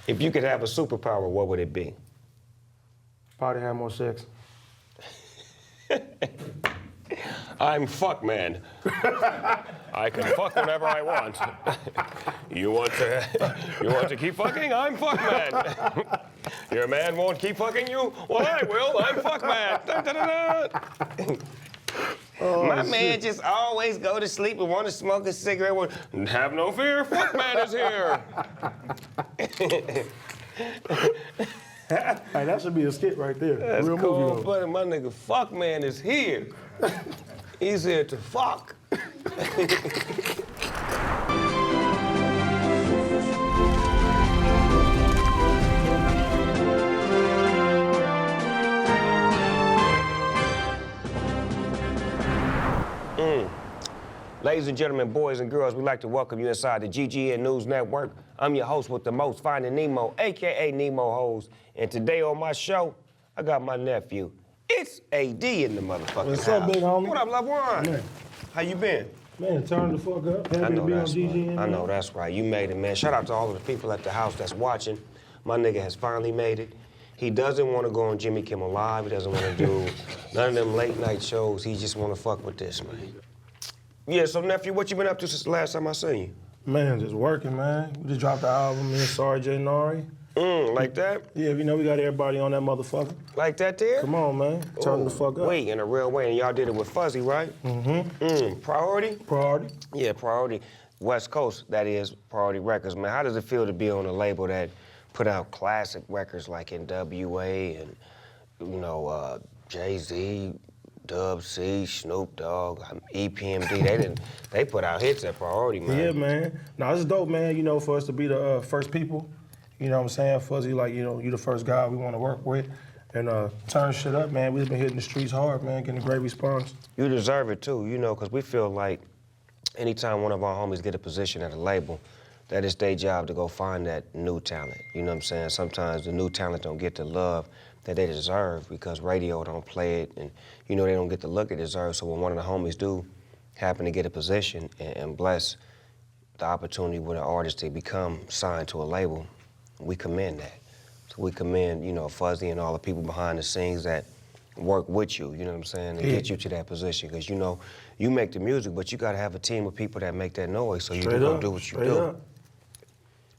If you could have a superpower, what would it be? Probably have more sex. I'm fuck man. I can fuck whenever I want. You want to keep fucking? I'm fuck man. Your man won't keep fucking you? Well, I will. I'm fuck man. Dun, dun, dun, dun. Oh, My shit. man just always go to sleep and want to smoke a cigarette. Have no fear, fuck man is here. Hey, that should be a skit right there. That's Real cool, movie, but my nigga fuck man is here. He's here to fuck. Ladies and gentlemen, boys and girls, we'd like to welcome you inside the GGN News Network. I'm your host with the most, Finding Nemo, AKA Nemo Hoes. And today on my show, I got my nephew. It's AD in the motherfucking house. What's up, big homie? What up, love one? Man. How you been? Man, turn the fuck up. I Happy to know be on that's GGN. right. I know that's right. You made it, man. Shout out to all of the people at the house that's watching. My nigga has finally made it. He doesn't want to go on Jimmy Kimmel Live. He doesn't want to do none of them late night shows. He just want to fuck with this, man. Yeah, so nephew, what you been up to since the last time I seen you? Man, just working, man. We just dropped the album, me and Sorry Jaynari. Like that? Yeah, you know we got everybody on that motherfucker. Like that there? Come on, man. Turn the fuck up. Wait, in a real way, and y'all did it with Fuzzy, right? Priority? Priority. Yeah, Priority. West Coast, that is, Priority Records. Man, how does it feel to be on a label that put out classic records like NWA and, you know, Jay-Z, Dub C, Snoop Dogg, EPMD, they put out hits at Priority, man. Yeah, man. Nah, it's dope, man, you know, for us to be the first people. You know what I'm saying? Fuzzy, like, you know, you the first guy we want to work with. And turn shit up, man. We've been hitting the streets hard, man, getting a great response. You deserve it, too, you know, because we feel like anytime one of our homies get a position at a label, that it's their job to go find that new talent. You know what I'm saying? Sometimes the new talent don't get the love that they deserve because radio don't play it, and you know they don't get the look they deserve. So when one of the homies do happen to get a position and bless the opportunity with an artist to become signed to a label, we commend that. So we commend, you know, Fuzzy and all the people behind the scenes that work with you, you know what I'm saying, and get you to that position. Because, you know, you make the music, but you got to have a team of people that make that noise so you can go do what you do. Up.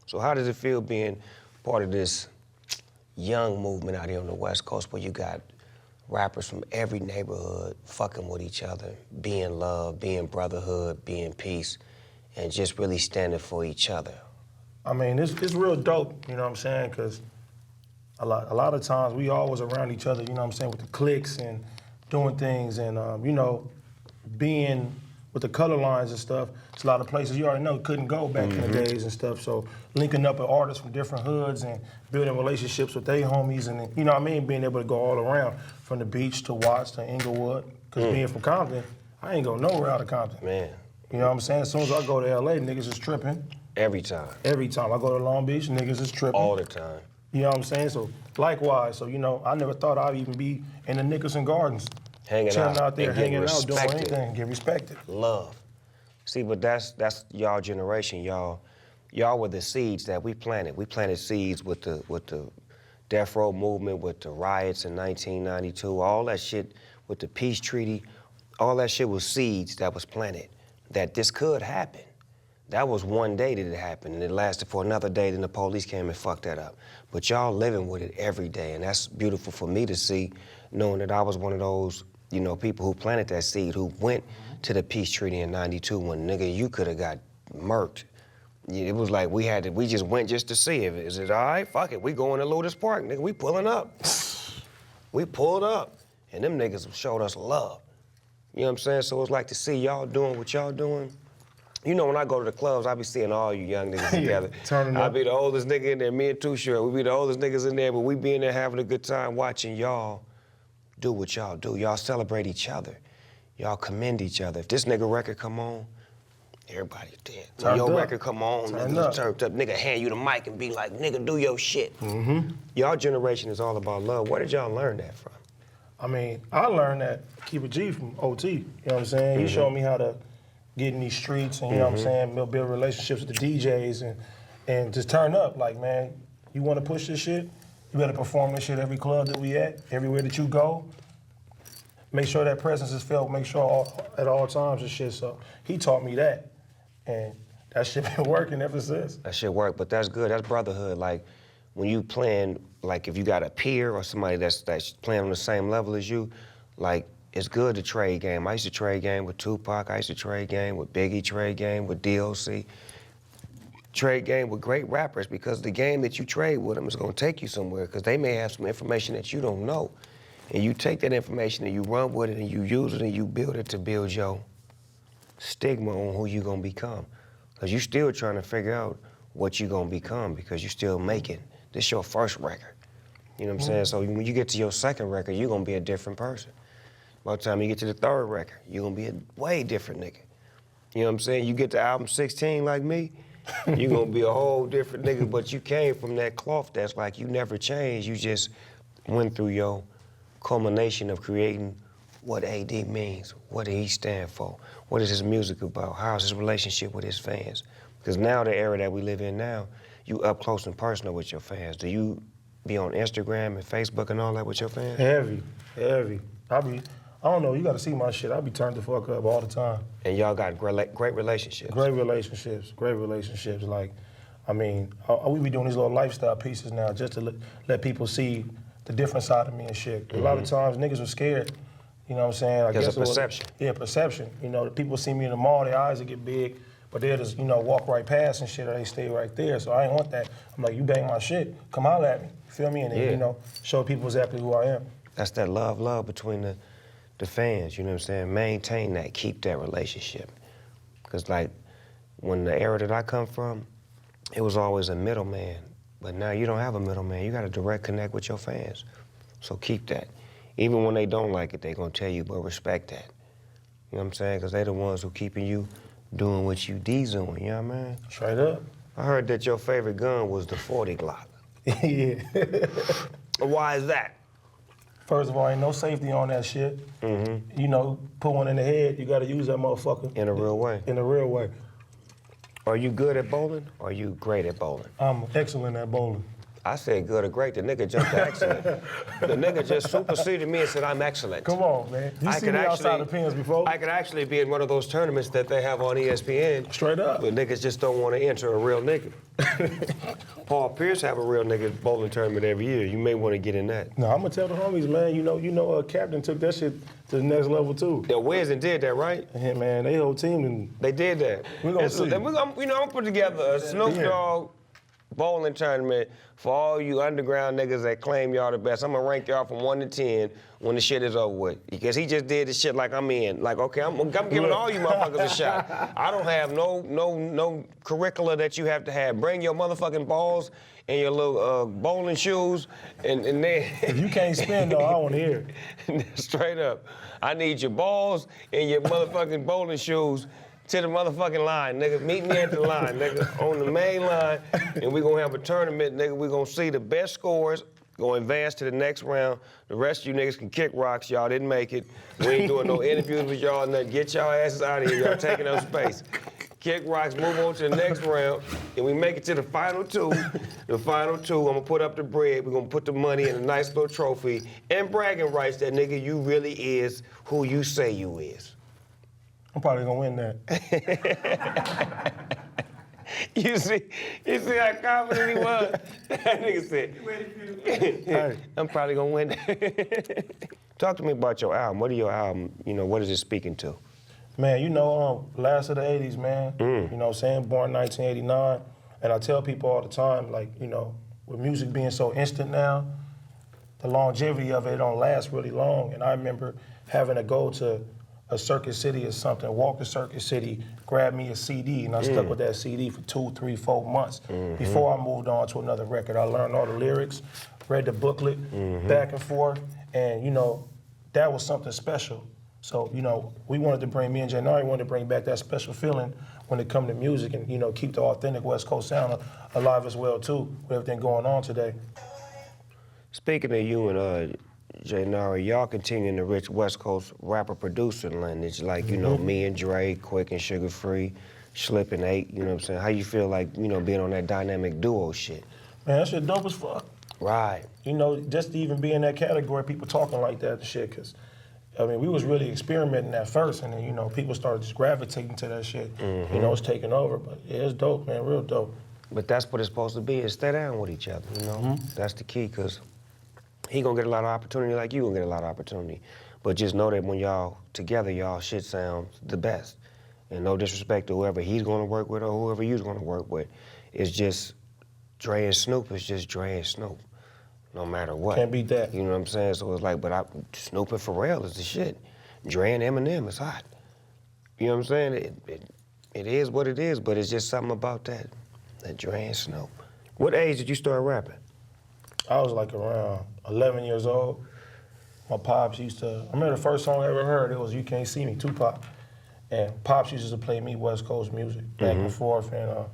So how does it feel being part of this young movement out here on the West Coast where you got rappers from every neighborhood fucking with each other, being love, being brotherhood, being peace, and just really standing for each other? I mean, it's real dope, you know what I'm saying? Because a lot of times we always around each other, you know what I'm saying, with the cliques and doing things and, you know, being with the color lines and stuff. It's a lot of places you already know couldn't go back in the days and stuff. So linking up with artists from different hoods and building relationships with their homies and, you know what I mean, being able to go all around from the beach to Watts to Inglewood. Because being from Compton, I ain't go nowhere out of Compton. Man. You know what I'm saying? As soon as I go to LA, niggas is tripping. Every time. Every time I go to Long Beach, niggas is tripping. All the time. You know what I'm saying? So likewise, so you know, I never thought I'd even be in the Nicholson Gardens. Hanging chilling out there, and getting hanging out, doing respected. anything, get respected. Love. See, but that's y'all generation. Y'all were the seeds that we planted. We planted seeds with the Death Row movement, with the riots in 1992, all that shit with the peace treaty. All that shit was seeds that was planted, that this could happen. That was one day that it happened, and it lasted for another day, then the police came and fucked that up. But y'all living with it every day, and that's beautiful for me to see, knowing that I was one of those, you know, people who planted that seed, who went to the peace treaty in 92 when, nigga, you could have got murked. It was like we just went just to see if is it all right? Fuck it, we going to Lotus Park, nigga, we pulling up. We pulled up, and them niggas showed us love. You know what I'm saying? So it's like to see y'all doing what y'all doing. You know, when I go to the clubs, I be seeing all you young niggas together. Turning up. I be the oldest nigga in there, me and Too Short. We be the oldest niggas in there, but we be in there having a good time watching y'all do what y'all do. Y'all celebrate each other. Y'all commend each other. If this nigga record come on, everybody dead. When your record come on, niggas turned up. Nigga hand you the mic and be like, nigga, do your shit. Y'all generation is all about love. Where did y'all learn that from? I mean, I learned that keep it G from OT. You know what I'm saying? He showed me how to get in these streets and, you know what I'm saying, build relationships with the DJs and just turn up. Like, man, You want to push this shit, you better perform this shit every club that we at, everywhere that you go. Make sure that presence is felt, make sure at all times and shit. So he taught me that. And that shit been working ever since. That shit work, but that's good. That's brotherhood. Like, when you playing, like if you got a peer or somebody that's playing on the same level as you, like, it's good to trade game. I used to trade game with Tupac. I used to trade game with Biggie, trade game with DLC. Trade game with great rappers, because the game that you trade with them is gonna take you somewhere, because they may have some information that you don't know. And you take that information and you run with it and you use it and you build it to build your stigma on who you gonna become. Because you still trying to figure out what you gonna become, because you still making. This your first record. You know what I'm saying? So when you get to your second record, you're gonna be a different person. By the time you get to the third record, you're gonna be a way different nigga. You know what I'm saying? You get to album 16 like me, you're gonna be a whole different nigga, but you came from that cloth that's like you never changed. You just went through your culmination of creating what AD means, what did he stand for, what is his music about, how's his relationship with his fans. Because now, the era that we live in now, you up close and personal with your fans. Do you be on Instagram and Facebook and all that with your fans? Heavy. I don't know, you gotta see my shit. I be turned the fuck up all the time. And y'all got great relationships. Great relationships. Like, I mean, we be doing these little lifestyle pieces now just to let people see the different side of me and shit. A lot of times niggas are scared, you know what I'm saying? I There's guess a perception. Perception. You know, the people see me in the mall, their eyes will get big, but they'll just, you know, walk right past and shit, or they stay right there. So I ain't want that. I'm like, you bang my shit, come holler at me. You feel me? And then, you know, show people exactly who I am. That's that love between the fans, you know what I'm saying? Maintain that, keep that relationship. Because like, when the era that I come from, it was always a middleman. But now you don't have a middleman. You got a direct connect with your fans. So keep that. Even when they don't like it, they gonna tell you, but respect that. You know what I'm saying? Because they the ones who keeping you doing what you doing, you know what I mean? Straight up. I heard that your favorite gun was the 40 Glock. Yeah. Why is that? First of all, ain't no safety on that shit. You know, put one in the head, you gotta use that motherfucker. In a real way. In a real way. Are you good at bowling, or are you great at bowling? I'm excellent at bowling. I said good or great, the nigga jumped to excellent. The nigga just superseded me and said I'm excellent. Come on, man. You see me outside the pins before? I could actually be in one of those tournaments that they have on ESPN. Straight up. But niggas just don't want to enter a real nigga. Paul Pierce have a real nigga bowling tournament every year. You may want to get in that. No, I'm gonna tell the homies, man. You know, Captain took that shit to the next level too. Yeah, Wiz and did that, right? Yeah, man, they whole team and They did that. We gonna see. I'm gonna put together a Snoop Dogg bowling tournament for all you underground niggas that claim y'all the best. I'm gonna rank y'all from 1 to 10 when the shit is over with. Because he just did the shit like I'm in. Like, okay, I'm giving all you motherfuckers a shot. I don't have no curricula that you have to have. Bring your motherfucking balls and your little bowling shoes, and then... if you can't spin, though, I want to hear it. Straight up. I need your balls and your motherfucking bowling shoes to the motherfucking line, nigga. Meet me at the line, nigga, on the main line, and we gonna have a tournament, nigga. We gonna see the best scores, gonna advance to the next round. The rest of you niggas can kick rocks. Y'all didn't make it. We ain't doing no interviews with y'all, nothing. Get y'all asses out of here. Y'all taking up space. Kick rocks, move on to the next round, and we make it to the final two. The final two, I'm gonna put up the bread. We're gonna put the money in a nice little trophy and bragging rights that, nigga, you really is who you say you is. I'm probably gonna win that. You see how confident he was? That nigga said, Hey. I'm probably gonna win that. Talk to me about your album. What are your album, you know, what is it speaking to? Man, you know, last of the 80s, man. You know what I'm saying? Born 1989. And I tell people all the time, like, you know, with music being so instant now, the longevity of it don't last really long. And I remember having to go to a Circuit City or something, walk to Circuit City, grab me a CD, and I stuck with that CD for 2, 3, 4 months before I moved on to another record. I learned all the lyrics, read the booklet back and forth, and, you know, that was something special. So, you know, me and Jaynari wanted to bring back that special feeling when it come to music and, you know, keep the authentic West Coast sound alive as well, too, with everything going on today. Speaking of you and Jaynari, y'all continuing the rich West Coast rapper-producer lineage, like, you know, me and Dre, Quick and Sugar Free, Slip and 8, you know what I'm saying? How you feel like, you know, being on that dynamic duo shit? Man, that shit dope as fuck. Right. You know, just to even be in that category, people talking like that and shit, because, I mean, we was really experimenting at first, and then, you know, people started just gravitating to that shit. You know, it's taking over, but yeah, it's dope, man, real dope. But that's what it's supposed to be, is stay down with each other, you know? That's the key, because he gonna get a lot of opportunity like you gonna get a lot of opportunity. But just know that when y'all together, y'all shit sounds the best. And no disrespect to whoever he's gonna work with or whoever you're gonna work with. It's just Dre and Snoop is just Dre and Snoop, no matter what. Can't beat that. You know what I'm saying? So it's like, but Snoop and Pharrell is the shit. Dre and Eminem is hot. You know what I'm saying? It is what it is, but it's just something about that Dre and Snoop. What age did you start rapping? I was like around 11 years old. My pops used to, I remember the first song I ever heard, it was You Can't See Me, Tupac. And Pops used to play me West Coast music back and forth. And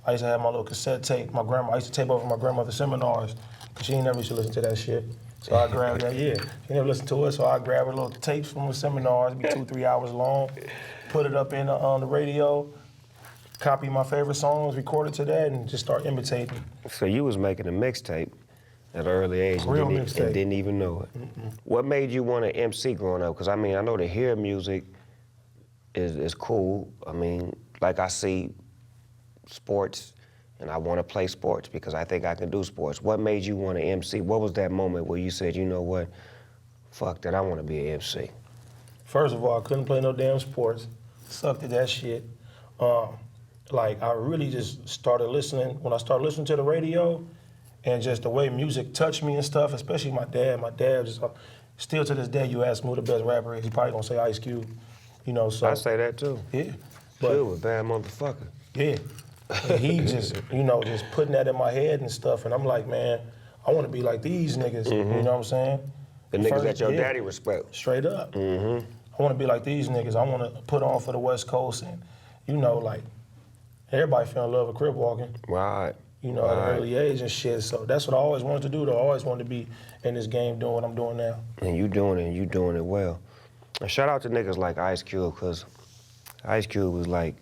I used to have my little cassette tape. I used to tape over my grandmother's seminars, because she never used to listen to that shit. So I grabbed that, She never listened to it, so I grabbed her little tapes from the seminars, it'd be 2-3 hours long, put it up on the radio, copy my favorite songs, record it to that, and just start imitating. So you was making a mixtape at an early age Real and mixtape. didn't even know it. What made you want to MC growing up? Because I mean, I know to hear music is cool. I mean, like I see sports and I want to play sports because I think I can do sports. What made you want to MC? What was that moment where you said, you know what, fuck that, I want to be an MC? First of all, I couldn't play no damn sports. Sucked at that shit. Like, I really just started listening, when I started listening to the radio, and just the way music touched me and stuff, especially my dad. My dad just, still to this day, you ask me who the best rapper is, he probably gonna say Ice Cube. You know, so. I say that too. Yeah. Cube a bad motherfucker. Yeah. And he just, you know, just putting that in my head and stuff, and I'm like, man, I wanna be like these niggas, you know what I'm saying? The niggas that your daddy respect. Straight up. I wanna be like these niggas. I wanna put on for the West Coast, and, you know, like, everybody fell in love with Crip walking. Right. You know, at an early age and shit. So that's what I always wanted to do, though. I always wanted to be in this game doing what I'm doing now. And you doing it, and you doing it well. And shout out to niggas like Ice Cube, because Ice Cube was like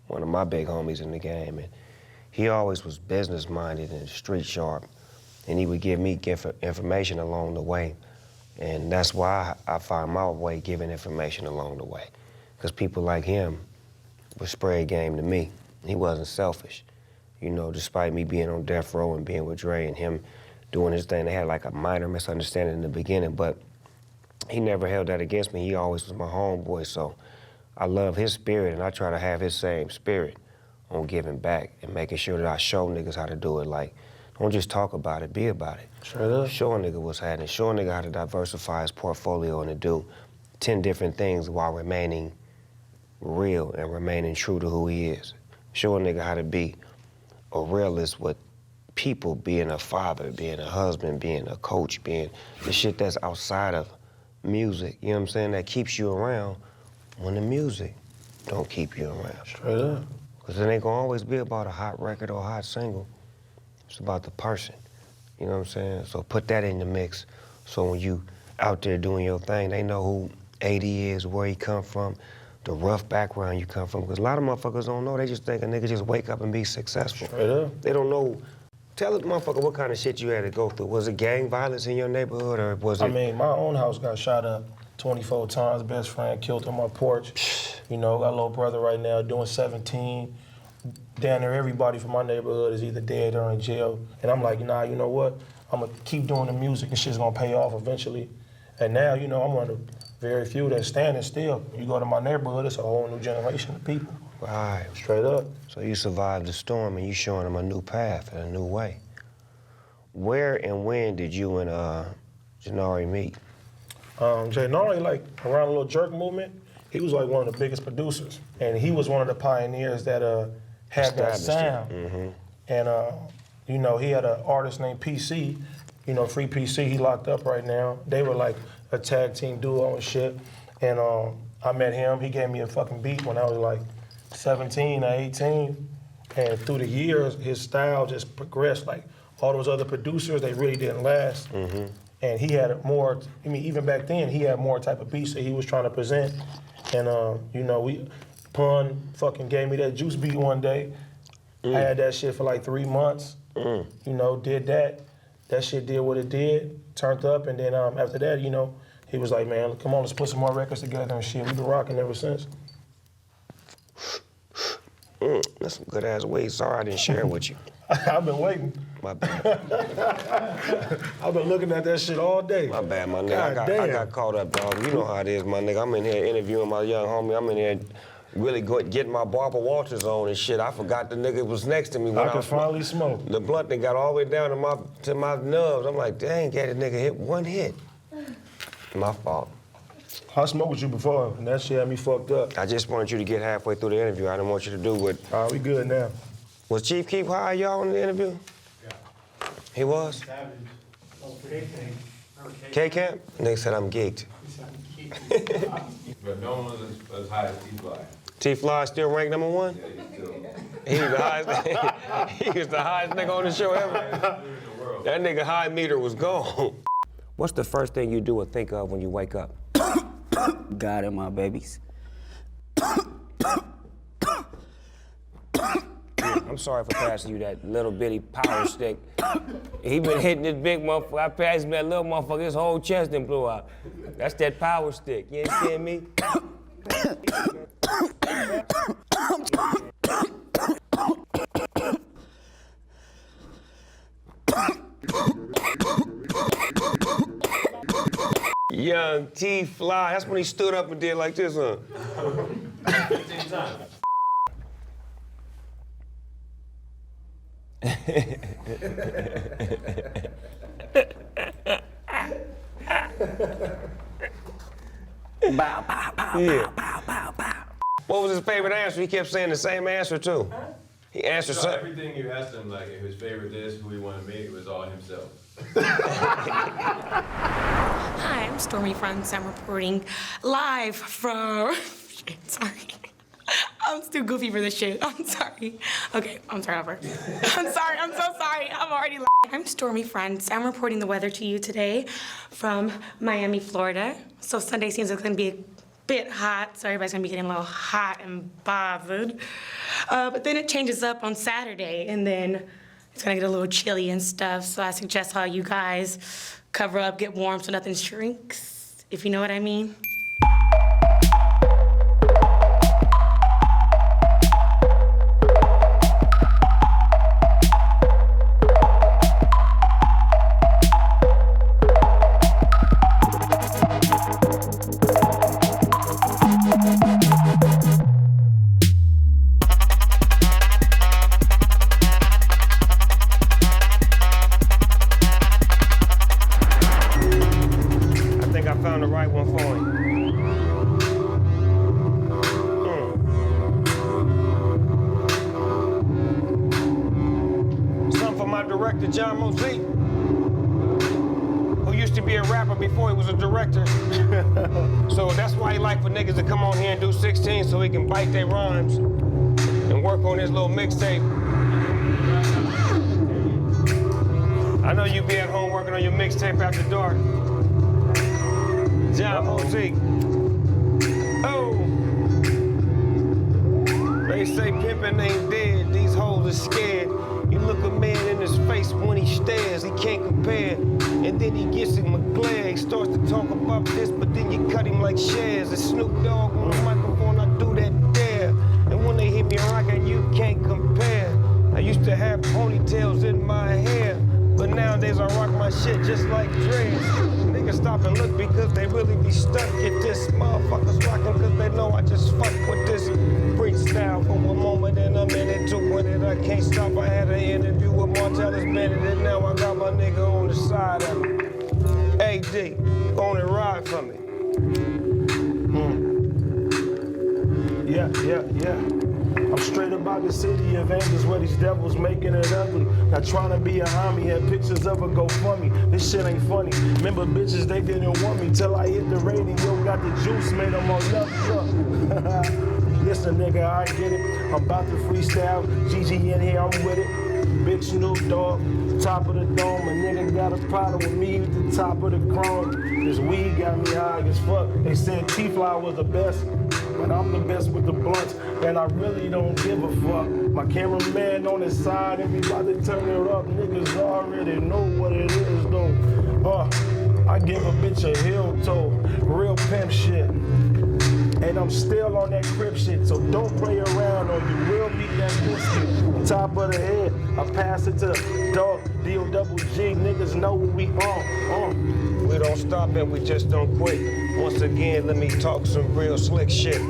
one of my big homies in the game. And he always was business-minded and street sharp. And he would give me information along the way. And that's why I find my way giving information along the way. Because people like him would spread game to me. He wasn't selfish. You know, despite me being on death row and being with Dre and him doing his thing, they had like a minor misunderstanding in the beginning, but he never held that against me. He always was my homeboy, so I love his spirit, and I try to have his same spirit on giving back and making sure that I show niggas how to do it. Like, don't just talk about it, be about it. Straight up. Show a nigga what's happening, show a nigga how to diversify his portfolio and to do 10 different things while remaining real and remaining true to who he is. Show a nigga how to be a realist with people, being a father, being a husband, being a coach, being the shit that's outside of music, you know what I'm saying, that keeps you around when the music don't keep you around. Straight up. Because it ain't gonna always be about a hot record or a hot single. It's about the person, you know what I'm saying? So put that in the mix, so when you out there doing your thing, they know who AD is, where he come from, the rough background you come from. Because a lot of motherfuckers don't know, they just think a nigga just wake up and be successful. Straight up. They don't know. Tell the motherfucker what kind of shit you had to go through. Was it gang violence in your neighborhood, or was it? I mean, my own house got shot up 24 times. Best friend killed on my porch. You know, got a little brother right now doing 17. Down there, everybody from my neighborhood is either dead or in jail. And I'm like, nah, you know what? I'm gonna keep doing the music. This shit's gonna pay off eventually. And now, you know, I'm one of the very few that's standing still. You go to my neighborhood, it's a whole new generation of people. Right. Straight up. So you survived the storm and you showing them a new path and a new way. Where and when did you and Jaynari meet? Jaynari, like, around the Little Jerk movement, he was like one of the biggest producers. And he was one of the pioneers that had that sound. And, you know, he had an artist named PC, you know, Free PC, he locked up right now. They were like a tag team duo and shit. And I met him, he gave me a fucking beat when I was like 17 or 18. And through the years, his style just progressed. Like, all those other producers, they really didn't last. And he had more, I mean, even back then, he had more type of beats that he was trying to present. And, you know, Pun fucking gave me that Juice beat one day. I had that shit for like 3 months. You know, did that. That shit did what it did, turned up, and then after that, you know, he was like, man, come on, let's put some more records together and shit. We've been rocking ever since. That's some good ass weed. Sorry I didn't share it with you. I've been waiting. My bad. I've been looking at that shit all day. My bad, my nigga. I got caught up, dog. You know how it is, my nigga. I'm in here interviewing my young homie. I'm in here really getting my Barbara Walters on and shit. I forgot the nigga was next to me when I could finally smoke. The blunt thing got all the way down to my nubs. I'm like, dang, got a nigga hit one hit. My fault. I smoked with you before, and that shit had me fucked up. I just wanted you to get halfway through the interview. I didn't want you to do what... All right, we good now. Was Chief Keef high, y'all, in the interview? Yeah. He was? K-Camp? Nigga said I'm geeked. But no one was as high as T-Fly. T-Fly still ranked number one? Yeah, he's still He was the highest, he was the highest nigga on the show ever. in the world. That nigga high meter was gone. What's the first thing you do or think of when you wake up? God and my babies. I'm sorry for passing you that little bitty power stick. He been hitting this big motherfucker. I passed him that little motherfucker, his whole chest and blew out. That's that power stick, you understand me? Young T-Fly, that's when he stood up and did like this, huh? 15 times. Bow, bow, bow, Yeah. bow, bow, bow. What was his favorite answer? He kept saying the same answer, too. He answered So something. everything you asked him, like his favorite this, who he wanted to meet, it was all himself. Hi, I'm Stormy Fronts. I'm reporting live from... Sorry. I'm too goofy for this shit. I'm sorry. Okay, I'm sorry, over. I'm sorry, I'm so sorry. I'm already lying. I'm Stormy Fronts. I'm reporting the weather to you today from Miami, Florida. So Sunday seems like it's gonna be a bit hot, so everybody's gonna be getting a little hot and bothered. But then it changes up on Saturday, and then it's gonna get a little chilly and stuff. So I suggest how you guys cover up, get warm so nothing shrinks, if you know what I mean. Before he was a director. So that's why he like for niggas to come on here and do 16 so he can bite their rhymes and work on his little mixtape. I know you be at home working on your mixtape after dark. John Mosey. Oh. They say pimpin' ain't dead, these hoes are scared. You look a man in his face when he stares, he can't compare. And then he gets him a glare, he starts to talk about this, but then you cut him like shares. It's Snoop Dogg on the microphone, I do that dare. And when they hit me rockin', you can't compare. I used to have ponytails in my hair, but nowadays I rock my shit just like dreads. Niggas stop and look because they really be stuck at this. Motherfuckers rockin' cause they know I just fuck with this. Freestyle for a moment and a minute, 2 minutes, I can't stop. I had an interview with Martellus Bennett and now I got my nigga on the side of me. AD, on and ride for me. Yeah. I'm straight about the city of angels where these devils making it ugly. Not trying to be a homie, had pictures of a GoFundMe. This shit ain't funny. Remember bitches, they didn't want me till I hit the radio. Got the juice, made them all love you. Listen, nigga, I get it. I'm about to freestyle. GGN here, I'm with it. Big Snoop Dogg, top of the dome. A nigga got a problem with me at the top of the chrome. This weed got me high as fuck. They said T-Fly was the best. but I'm the best with the blunts, and I really don't give a fuck. My cameraman on his side, and we about to turn it up. Niggas already know what it is, though. I give a bitch a heel toe, real pimp shit. And I'm still on that Crip shit, so don't play around or you will meet that biscuit. Top of the head, I pass it to Dogg, D-O-double-G, niggas know what we on. We don't stop and we just don't quit. Once again, let me talk some real slick shit.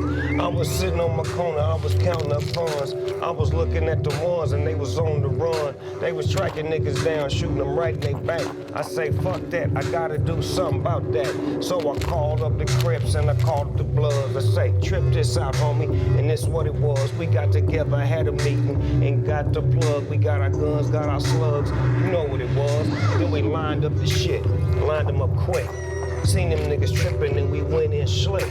I was sitting on my corner, I was counting up funds. I was looking at the ones and they was on the run. They was tracking niggas down, shooting them right in their back. I say, fuck that, I gotta do something about that. So I called up the Crips and I called up the Bloods. I say, trip this out, homie, and this what it was. We got together, had a meeting, and got the plug. We got our guns, got our slugs, you know what it was. Then we lined up the shit, lined them up quick. Seen them niggas tripping and we went in slick.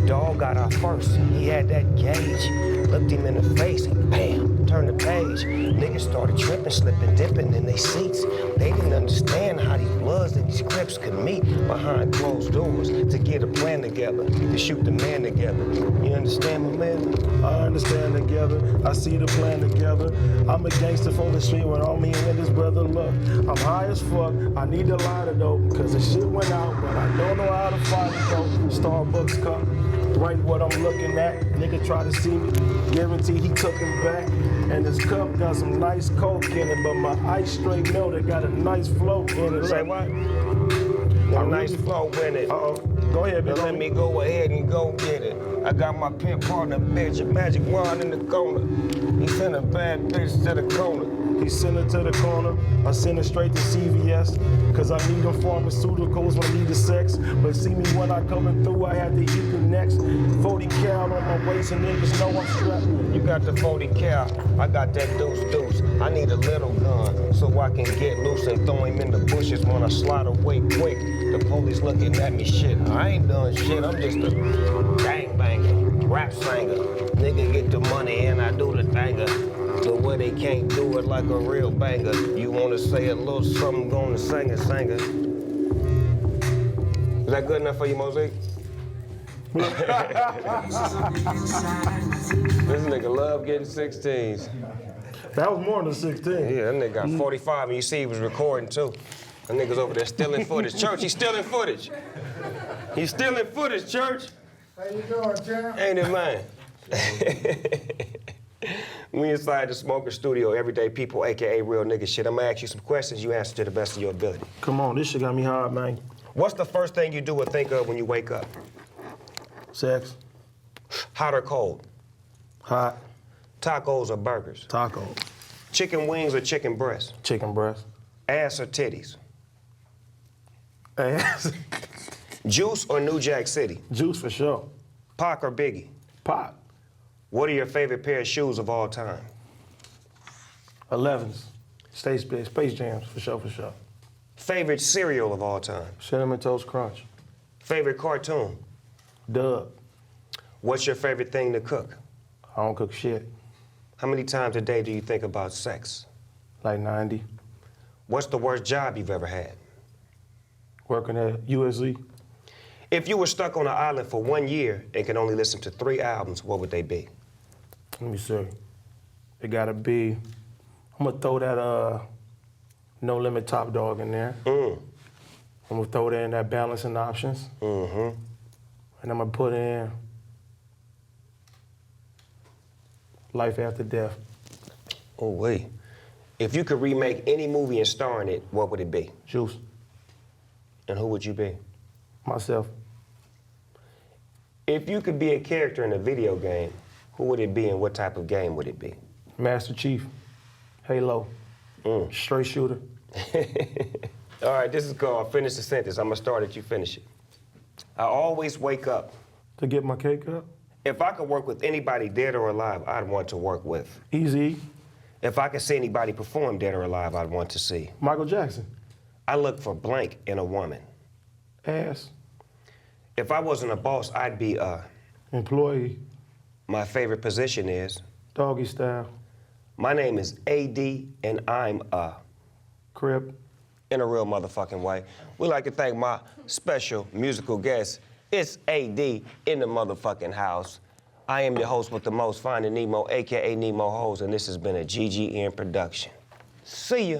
Dogg got our first, he had that gauge. Looked him in the face and bam, turned the page. Niggas started tripping, slipping, dipping in their seats. They didn't understand how these Bloods and these Crips could meet behind closed doors to get a plan together, to shoot the man together. You understand, my man? I understand together, I see the plan together. I'm a gangster for the street with all me and his brother look. I'm high as fuck, I need a lighter though, cause the shit went out, but I don't know how to fight it though. Starbucks cup, right what I'm looking at. Nigga try to see me, guarantee he took him back. And his cup got some nice coke in it, but my ice straight know they got a nice flow in it. Say what? A nice flow in it. Go ahead, Now bitch. let me go ahead and go get it. I got my pimp partner, bitch, a magic wand in the corner. He sent a bad bitch to the corner. He sent her to the corner, I sent her straight to CVS, cause I need them pharmaceuticals when I need the sex. But see me when I coming through, I had to hit the next. 40 cal on my waist and niggas know I'm strapped. You got the 40 cal, I got that deuce. I need a little gun so I can get loose and throw him in the bushes when I slide away quick. The police looking at me, shit, I ain't done shit, I'm just a gangbanger, rap singer. Nigga get the money and I do the banger. The way they can't do it like a real banger. You wanna say a little something, gonna sing it. Is that good enough for you, Mosaic? This nigga love getting 16s. That was more than 16. Yeah, that nigga got 45, and you see he was recording too. That nigga's over there stealing footage. Church, he's stealing footage. He's stealing footage, church. How you doing, champ? Ain't it, man? We inside the Smoker Studio, everyday people, AKA real nigga shit. I'm gonna ask you some questions, you answer to the best of your ability. Come on, this shit got me hard, man. What's the first thing you do or think of when you wake up? Sex, Hot or cold? hot, Tacos or burgers? taco, Chicken wings or chicken breast? chicken breast, Ass or titties? ass, Juice or New Jack City? juice for sure, Pac or Biggie? pot, What are your favorite pair of shoes of all time? 11s, Space Jams for sure. Favorite cereal of all time? Cinnamon Toast Crunch, Favorite cartoon? Dub. What's your favorite thing to cook? I don't cook shit, How many times a day do you think about sex? like 90. What's the worst job you've ever had? Working at USC, If you were stuck on an island for 1 year and could only listen to 3 albums, what would they be? let me see. It gotta be, I'm gonna throw that No Limit Top Dog in there. I'm gonna throw that in that Balancing Options. Mm-hmm. And I'm gonna put in Life After Death. Oh, wait. If you could remake any movie and star in it, what would it be? Juice. And who would you be? Myself. If you could be a character in a video game, who would it be and what type of game would it be? Master Chief. Halo. Straight shooter. All right, this is called Finish the Sentence. I'm gonna start it, you finish it. I always wake up. To get my cake up. If I could work with anybody dead or alive, I'd want to work with. Easy. If I could see anybody perform dead or alive, I'd want to see. Michael Jackson. I look for blank in a woman. Ass. If I wasn't a boss, I'd be Employee. my favorite position is, Doggy style. my name is AD and I'm Crip. in a real motherfucking way. We'd like to thank my special musical guest. It's AD in the motherfucking house. I am your host with the most, Finding Nemo, AKA Nemo Hoes, and this has been a GGN production. See ya.